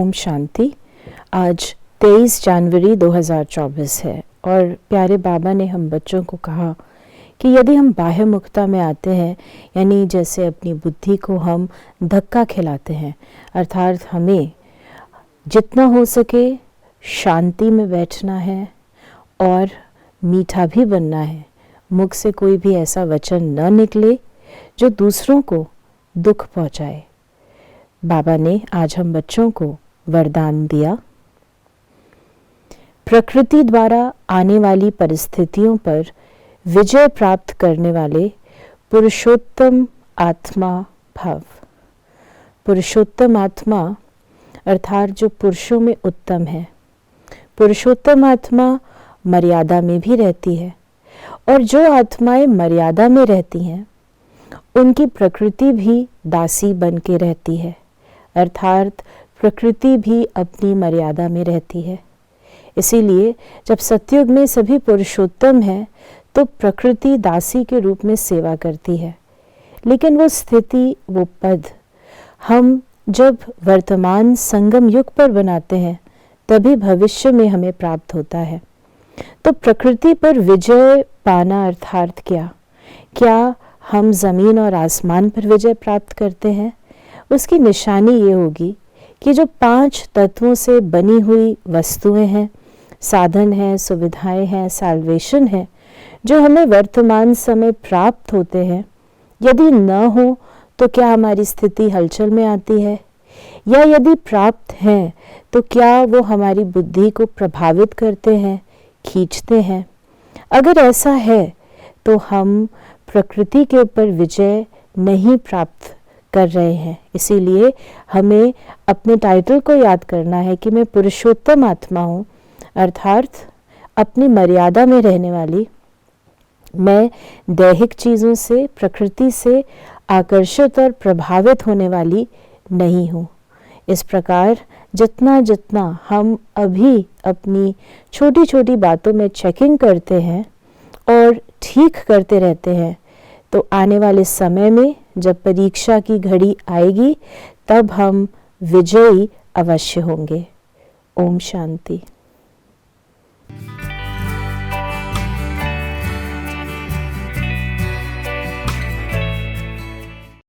ओम शांति। आज 23 जनवरी 2024 है और प्यारे बाबा ने हम बच्चों को कहा कि यदि हम बाह्य मुक्ता में आते हैं, यानी जैसे अपनी बुद्धि को हम धक्का खिलाते हैं, अर्थात हमें जितना हो सके शांति में बैठना है और मीठा भी बनना है। मुख से कोई भी ऐसा वचन न निकले जो दूसरों को दुख पहुंचाए। बाबा ने आज हम बच्चों को वरदान दिया। प्रकृति द्वारा आने वाली परिस्थितियों पर विजय प्राप्त करने वाले पुरुषोत्तम आत्मा भव। पुरुषोत्तम आत्मा अर्थात जो पुरुषों में उत्तम है। पुरुषोत्तम आत्मा मर्यादा में भी रहती है और जो आत्माएं मर्यादा में रहती हैं उनकी प्रकृति भी दासी बन के रहती है, अर्थात प्रकृति भी अपनी मर्यादा में रहती है। इसीलिए जब सतयुग में सभी पुरुषोत्तम हैं तो प्रकृति दासी के रूप में सेवा करती है, लेकिन वो स्थिति, वो पद हम जब वर्तमान संगम युग पर बनाते हैं तभी भविष्य में हमें प्राप्त होता है। तो प्रकृति पर विजय पाना अर्थात क्या हम जमीन और आसमान पर विजय प्राप्त करते हैं? उसकी निशानी ये होगी कि जो 5 तत्वों से बनी हुई वस्तुएं हैं, साधन हैं, सुविधाएं हैं, साल्वेशन है, जो हमें वर्तमान समय प्राप्त होते हैं, यदि न हो तो क्या हमारी स्थिति हलचल में आती है? या यदि प्राप्त हैं तो क्या वो हमारी बुद्धि को प्रभावित करते हैं, खींचते हैं? अगर ऐसा है तो हम प्रकृति के ऊपर विजय नहीं प्राप्त कर रहे हैं। इसीलिए हमें अपने टाइटल को याद करना है कि मैं पुरुषोत्तम आत्मा हूँ, अर्थात अपनी मर्यादा में रहने वाली। मैं दैहिक चीज़ों से, प्रकृति से आकर्षित और प्रभावित होने वाली नहीं हूँ। इस प्रकार जितना जितना हम अभी अपनी छोटी छोटी बातों में चेकिंग करते हैं और ठीक करते रहते हैं, तो आने वाले समय में जब परीक्षा की घड़ी आएगी तब हम विजयी अवश्य होंगे। ओम शांति।